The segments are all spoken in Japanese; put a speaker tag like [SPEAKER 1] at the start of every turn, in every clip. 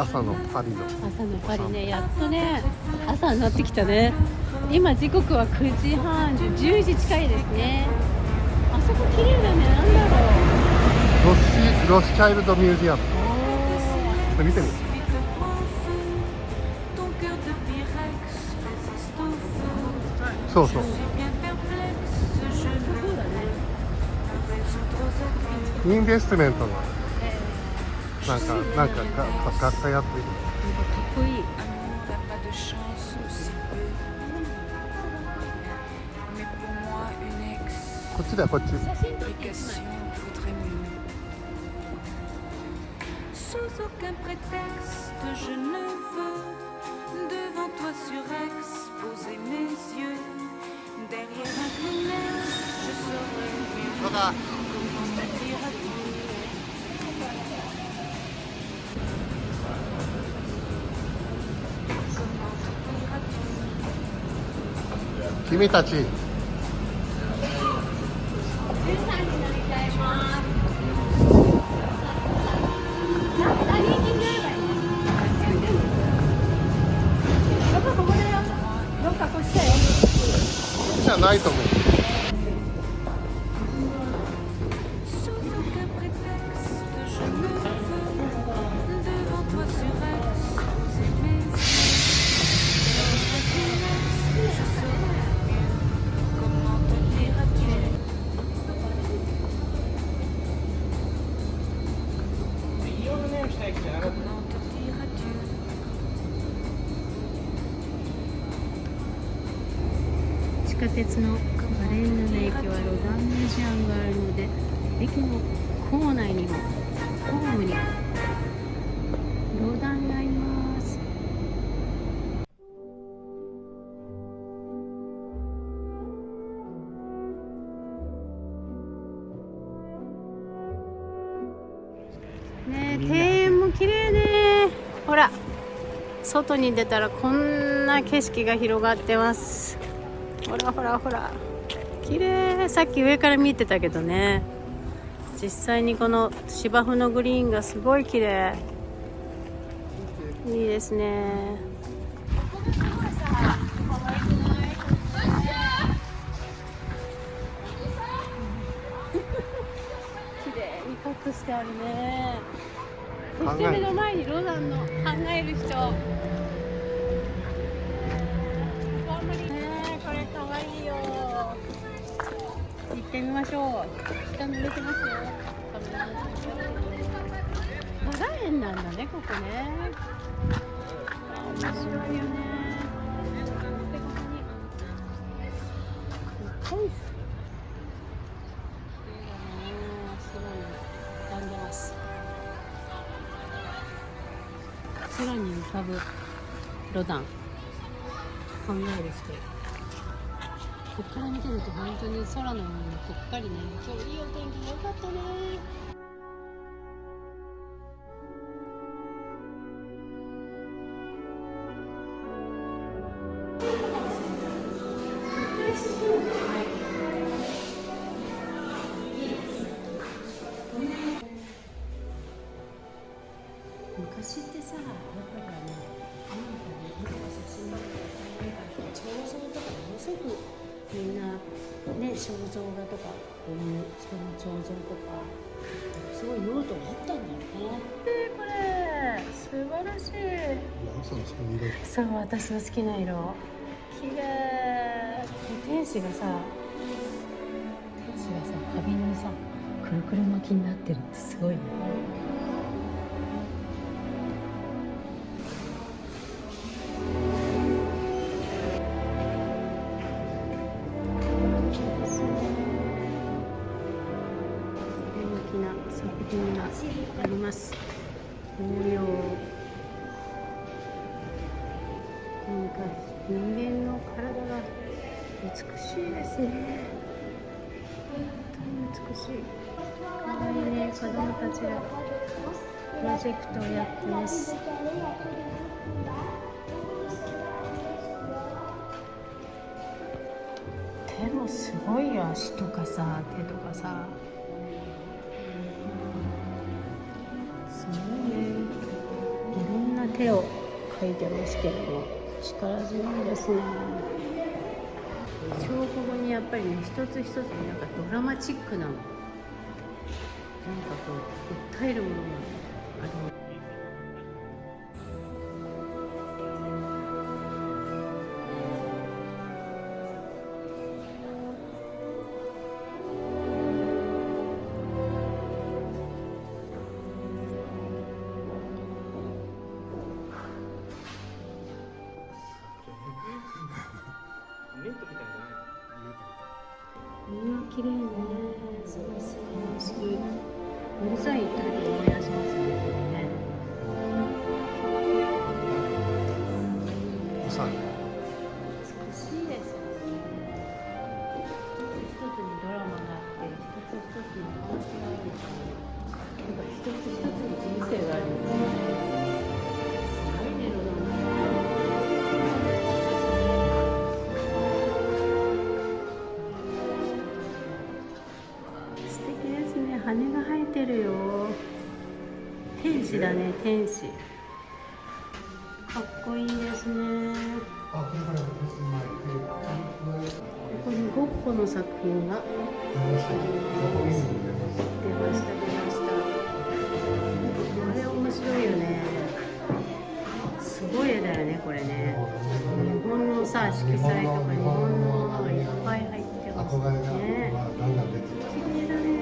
[SPEAKER 1] 朝のパリね、
[SPEAKER 2] やっとね朝になってきたね。今時刻は9時半で10時近いですね。あそこ綺麗だね。なんだろう、
[SPEAKER 1] ロスチャイルドミュージアム。これ見てみる。そうそう、インベストメントのなんか学会やってる。
[SPEAKER 2] かっこいい。
[SPEAKER 1] こっちだよ、こっち。
[SPEAKER 2] 写真撮っていい？
[SPEAKER 1] そうだ。君たち。じゃないと思う。
[SPEAKER 2] 地下鉄のバレンヌの駅はロダンミュージアムがあるので、駅の構内にもホームにロダンがいます。ねえ、庭園も綺麗ね。ほら、外に出たらこんな景色が広がってます。ほらほらほら、綺麗。さっき上から見てたけどね、実際にこの芝生のグリーンがすごい綺麗。いいですね。綺麗にカットしてあるね。そして目の前にロダンの考える人。これかわいいよ。行ってみましょう。下濡れてますよ。バラ園なんだね、ここね。面白いよね。で、ここにフェイス。並んでます。空に浮かぶロダン、考える人。ここから見てると本当に空の上にぽっかりね。今日いいお天気でよかったね。昔ってさ、やっぱり見た写真とか彫像とかものすごくみんなね、肖像画とかこういう人の彫像とかすごい用途があったんだよね。これ素晴らしい。そう、私の好きな色。綺麗。天使がさ花瓶にさくるくる巻きになってるってすごいね。作品があります。紅葉。なんか人間の体が美しいですね。本当に美しい。かわいいね。子供たちがプロジェクトをやってます。手もすごいよ。足とかさ、手とかさ。すごいね。いろんな手を描いてますけども、力強いですね。彫刻にやっぱりね、一つ一つになんかドラマチックな、なんかこう訴えるものがあります。綺麗ね、すごいすごい。うるさいタイプ思い出しますね、これね。
[SPEAKER 1] うさい。
[SPEAKER 2] 美しいですよね。一つ一つにドラマがあって、一つ一つに話があるから、なんか一つ一つに人生があるんですよね。すごいね、ロダン。羽が生えてるよ。天使だね、天使。かっこいいですね。ここにゴッホの作品が出ました。これ面白いよね。すごい絵だよね、これね。日本のさ、色彩とか日本のものがいっぱい入ってますね。綺麗だね。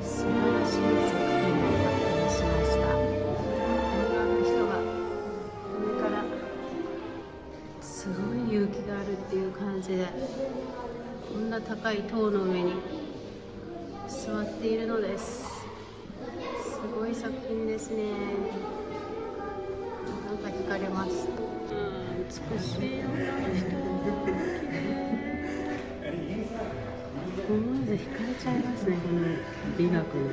[SPEAKER 2] 素晴らしい作品を発見しました。女の人が上からすごい勇気があるっていう感じで、こんな高い塔の上に座っているのです。すごい作品ですね。なんか惹かれます。美しい女の人。思わず惹かれちゃいますね、この美学に。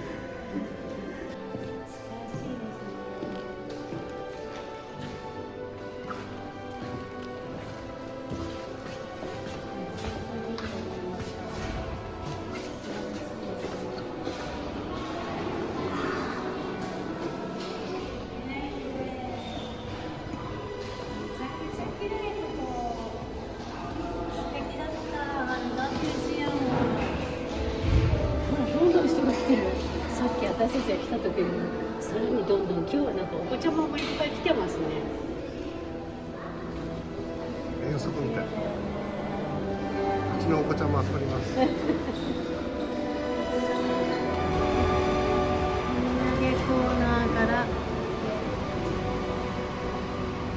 [SPEAKER 2] さっき私たちが来た時にさらにどんどん、今日はなんかお子ちゃまもいっぱい来てますね。
[SPEAKER 1] 遠足みたい。うちのお子ちゃま遊びます。
[SPEAKER 2] 土産コーナーから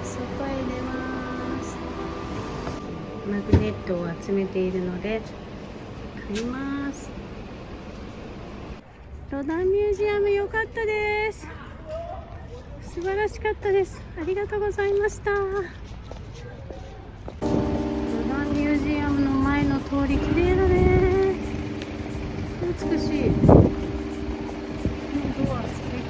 [SPEAKER 2] 外へ出ます。マグネットを集めているので買います。ロダンミュージアム良かったです。素晴らしかったです。ありがとうございました。ロダンミュージアムの前の通り綺麗だね。美しい。このドア素敵。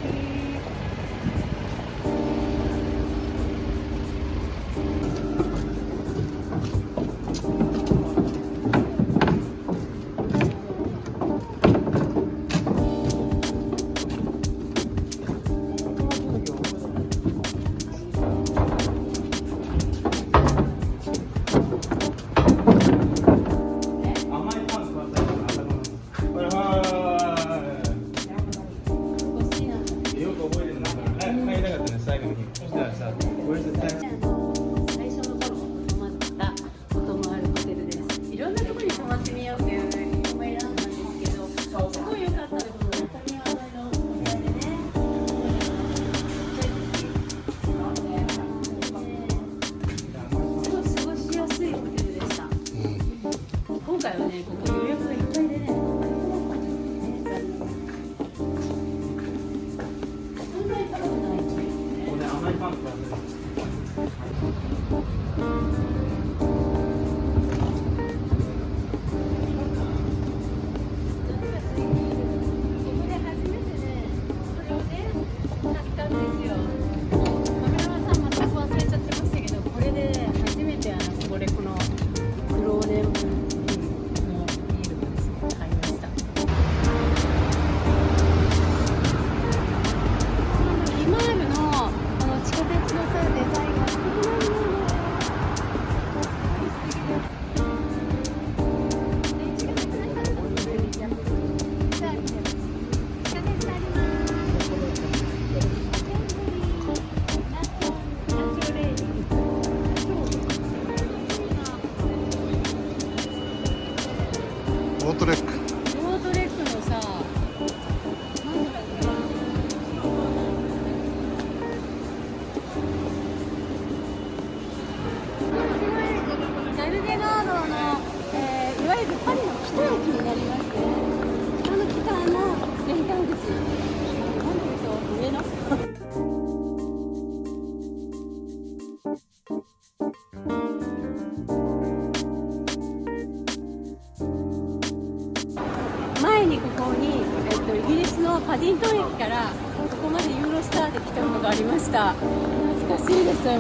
[SPEAKER 2] リントン駅からここまでユーロスターで来たことがありました。懐かしいです。な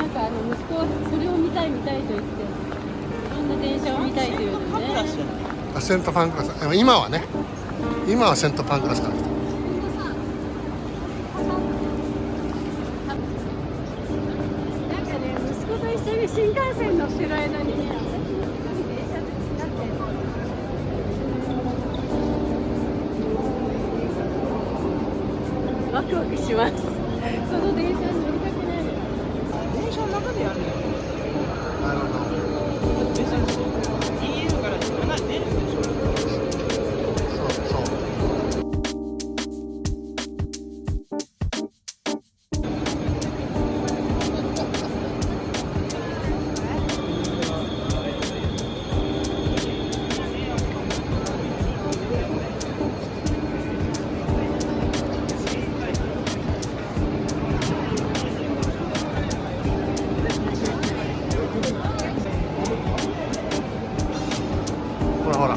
[SPEAKER 2] んか息子はそれを見たいと言って、いろんな電車を見たいというのね。
[SPEAKER 1] セントパンクラス、今はセントパンクラスから来た。
[SPEAKER 2] なんかね、息子と一緒に新幹線乗ってる間にね、私も電車でなってワクワクします。その電車に乗りたくない。
[SPEAKER 3] 電車の中でやるの？
[SPEAKER 1] なるほど。
[SPEAKER 3] 電車の EU から出るんでしょ？
[SPEAKER 1] そう。ほら。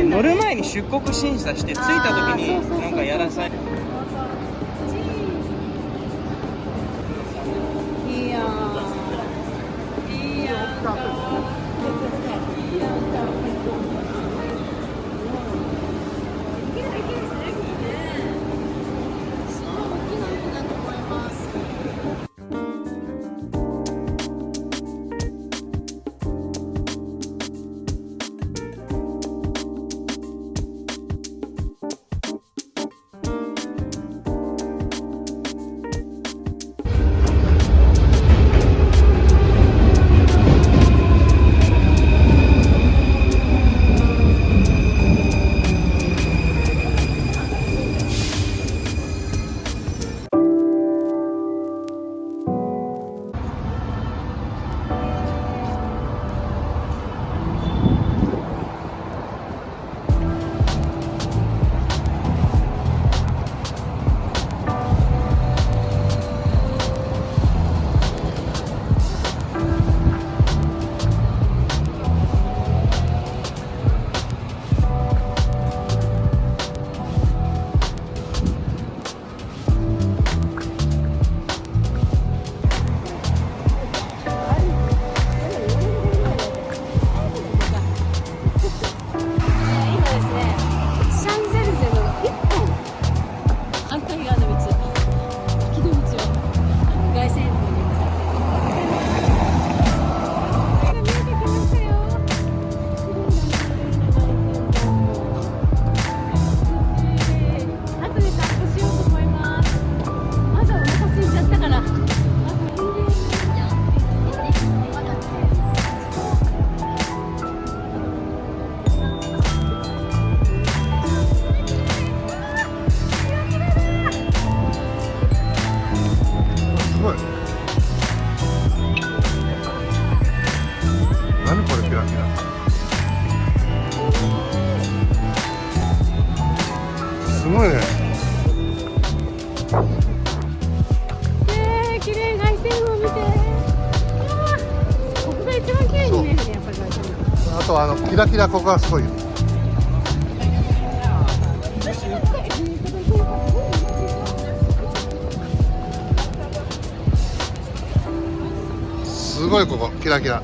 [SPEAKER 3] 乗る前に出国審査して着いた時になんかやらされる。
[SPEAKER 2] いや
[SPEAKER 1] すごいね。
[SPEAKER 2] 綺麗凱旋門見て。ここが一番綺麗に見えるね、やっぱり凱旋門。
[SPEAKER 1] あとキラキラここがすごいよ。すごいここキラキラ。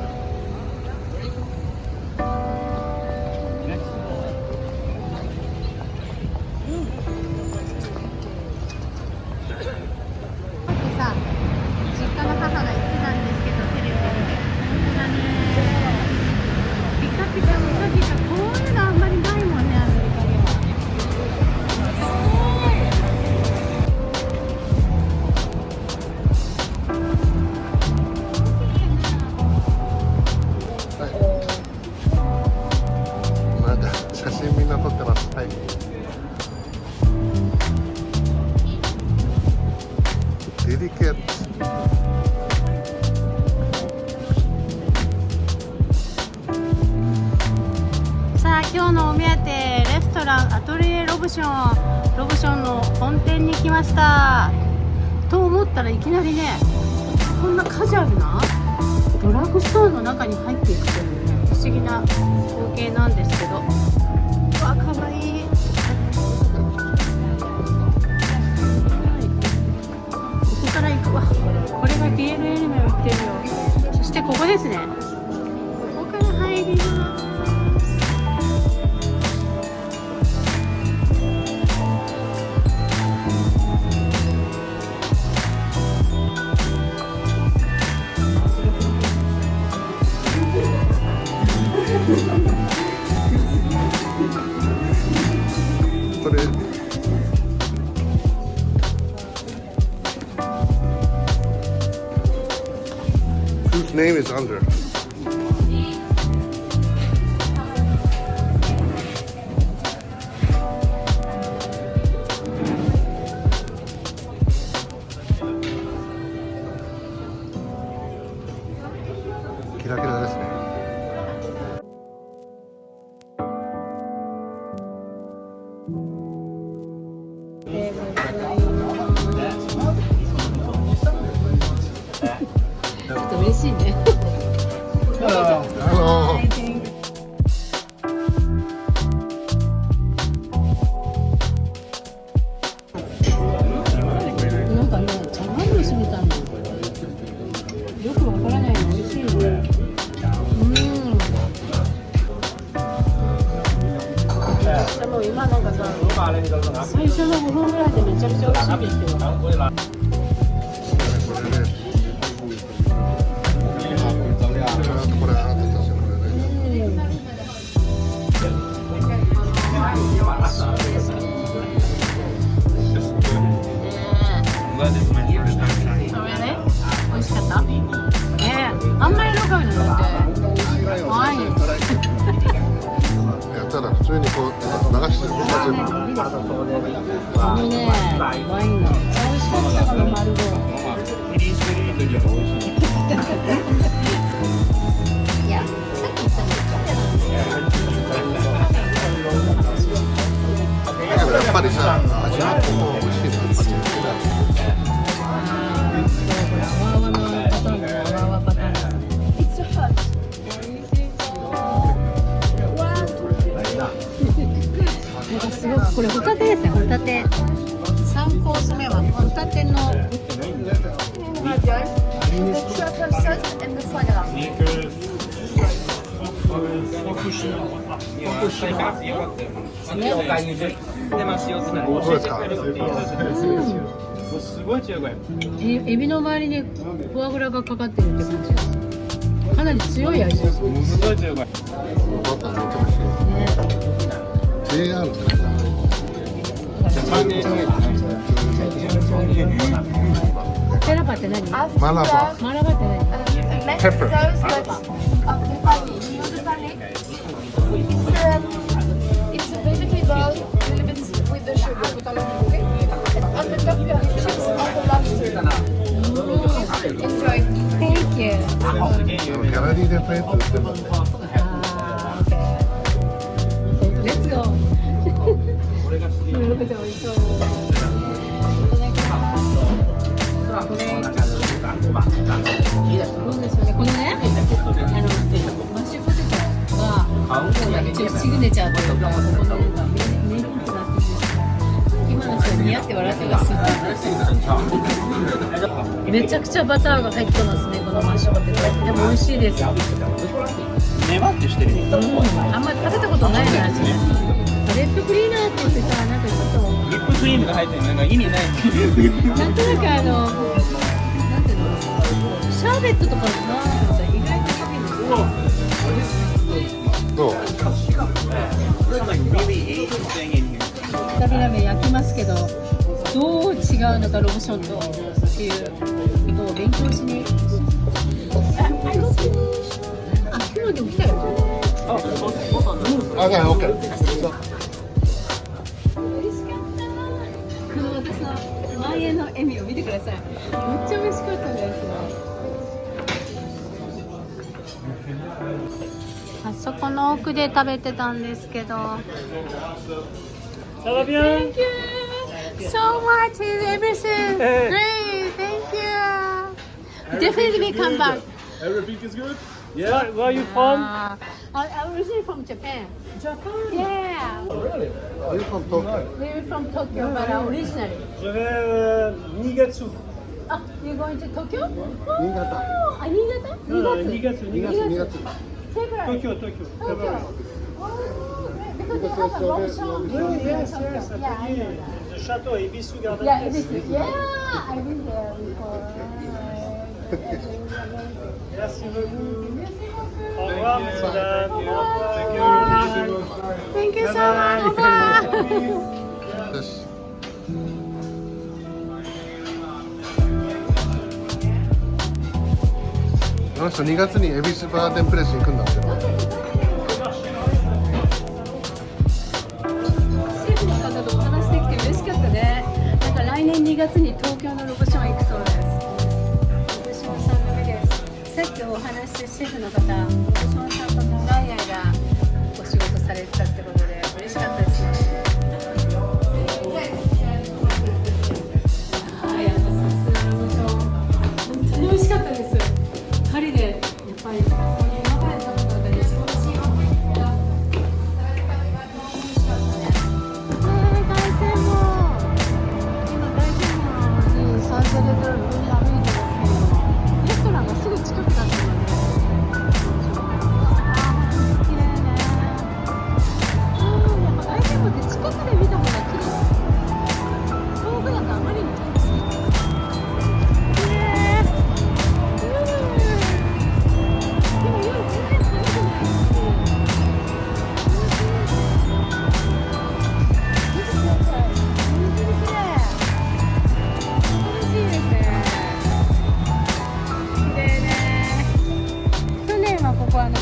[SPEAKER 2] さあ今日のお目当てレストランアトリエロブションの本店に来ましたと思ったらいきなりねこんなカジュアルなドラッグストアの中に入っていくというね、不思議な光景なんですけど、わあ、かわいい。ここから行くわ。これが DLL の売ってるよ。そしてここですね。ここから入ります。
[SPEAKER 1] これWhose name is under?キラキラですね。
[SPEAKER 2] ちょっと嬉しいね。なんかね、茶碗蒸しみたいな。よくわからないの美味しいね。でも今なんかさ、最初の5分ぐらいでめちゃくちゃ美味しいんですよ。美味しかった？あんまりロカルのだってワイン。
[SPEAKER 1] ただ普通にこう流してるのが全部。
[SPEAKER 2] このね、ワインがめっちゃ美味しかったから丸ご。いや、さっき言ったの
[SPEAKER 1] だけどやっぱりさ、味はここ美味しいのやっぱり。
[SPEAKER 2] すごくこれホタテですね、ホタテ。3コース目はホタテのエビの周りにフォアグラがかかってるって感じです。かなり強い味です。
[SPEAKER 3] すごい強い。
[SPEAKER 1] バターめっちゃ美味しい。JR ってなんだ。
[SPEAKER 2] ペラパって何？
[SPEAKER 1] マラバ。
[SPEAKER 2] マラバって何？
[SPEAKER 1] ペッパー。
[SPEAKER 4] It's a vegetable, a little bit with the sugar, put on the cookie. And on the top you have chips of the lobster. Enjoy.
[SPEAKER 2] Thank you.
[SPEAKER 1] ギャラリーでペーパー売ってるもんね。
[SPEAKER 2] レッツゴー。ロコちゃん美味しそう。これどうですよね。このね、マッシュポテトが一応シグネチャーというか、ここのなんかメインとなってるんですけど、今の人似合って笑ってます。めちゃくちゃバターが入ってますね、このマッシュポテト。でも美味しいです。
[SPEAKER 3] ネバってしてる。
[SPEAKER 2] あんまり食べたことないな味。レッドクリーナーって言ってさ、なんかちょっと
[SPEAKER 3] リップクリームが入ってるのなんか意味ないっていう。
[SPEAKER 2] なんとなくなんていうの、シャーベットとかなーってさ、意外といいんですよ。
[SPEAKER 1] どう？
[SPEAKER 2] 二人ラーメン焼きますけど、どう違うのかロブションとっていうことを勉強しに。あ、今日でも来たよ。
[SPEAKER 1] あ、じゃあ OK。
[SPEAKER 2] この私の前への笑みを見てください。めっちゃ美味しかったですよ。あそこの奥で食べてたんですけど。Thank you so much. Everything great. Thank you. Definitely come back.
[SPEAKER 5] Everything is good?
[SPEAKER 6] Where are you from?
[SPEAKER 2] I'm originally from Japan.
[SPEAKER 5] Japan?
[SPEAKER 2] Yeah.
[SPEAKER 5] Really?
[SPEAKER 1] Are you from Tokyo?
[SPEAKER 2] We're from Tokyo, but originally.
[SPEAKER 6] Je vais Nigatsu.
[SPEAKER 2] Ah, you're going to Tokyo?
[SPEAKER 1] Niigata.
[SPEAKER 2] Ah, Niigata?
[SPEAKER 6] Nigatsu.
[SPEAKER 1] Niigata.
[SPEAKER 2] February.
[SPEAKER 6] Tokyo.
[SPEAKER 2] Tokyo.
[SPEAKER 6] February.
[SPEAKER 2] Oh, because you have a Robuchon.
[SPEAKER 6] Yes.
[SPEAKER 2] Yeah, I know that.
[SPEAKER 6] The chateau Ebisu Garden.
[SPEAKER 2] Yeah, it is. Yeah, I've been there before.
[SPEAKER 6] Merci beaucoup. Au revoir, mesdames.
[SPEAKER 2] Thank you so much. Bye.
[SPEAKER 1] よし。あの人2月に恵比寿ガーデンプレスに行くんだって。
[SPEAKER 2] シェフの方とお話できて嬉しかったね。なんか来年2月に東京のロブション行くそうです。ロブションさんの目です。さっきお話ししたシェフの方、ロブションさんと長い間お仕事されてたってことで嬉しかったですね。はい、さすがロブション。本当に美味しかったです。パリでやっぱりそういう今まで食べた中で一番美味しいの。シャンゼリゼル分が見えてますけど、レストランがすぐ近くだったので、綺麗ね。やっぱ大店舗って近くで見た方が綺麗。遠くだとあまりに綺麗。でも夜全然寒くないし。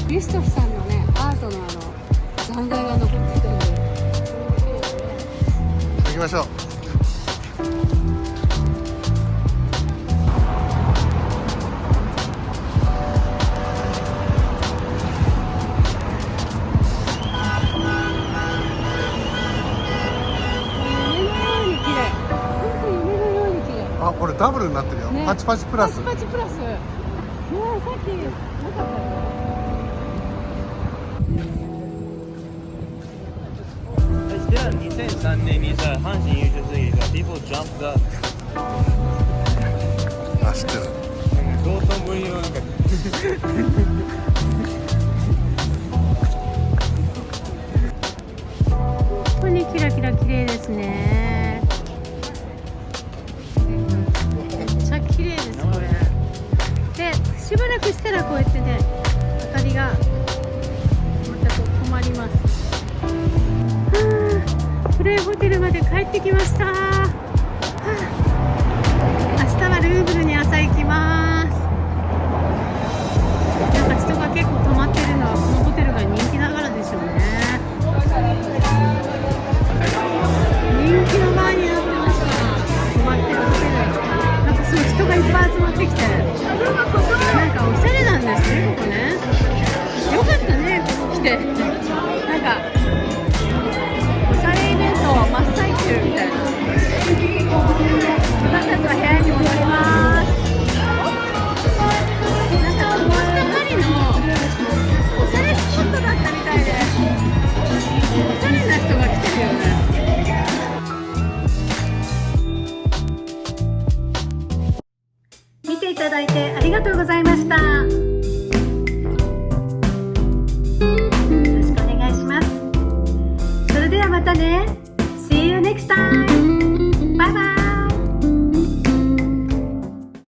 [SPEAKER 2] クリストフさんのね、アートの残骸が残ってたので
[SPEAKER 1] 行きましょう。あ、これダブルになってるよ。
[SPEAKER 2] ね、
[SPEAKER 1] パチパチプラス。
[SPEAKER 2] パチパチプラス。ね、さっきなかったよ。
[SPEAKER 3] では2003年にさ、阪神優勝すぎてさ、people jumped the
[SPEAKER 1] あ、知ってる。
[SPEAKER 3] 道頓堀のなんか
[SPEAKER 2] 本当にキラキラ綺麗ですね。めっちゃ綺麗ですこれ。で、しばらくしたらこうやってね、明かりがまたこう止まります。プレイホテルまで帰ってきました。明日はルーブルに朝行きます。なんか人が結構泊まってるのはこのホテルが人気だからでしょうね。人気のバーになってました。泊まってるホテル。なんかすごい人がいっぱい集まってきて、なんかおしゃれなんですね、ここね。よかったね、ここ来て。なんかおしゃれイベントを真っ最中みたいな。私たちは部屋に戻ります。なんかここってパリのおしゃれスポットだったみたいで、おしゃれな人が来てるよね。見ていただいてありがとうございました。よろしくお願いします。それではまたね。See you next time!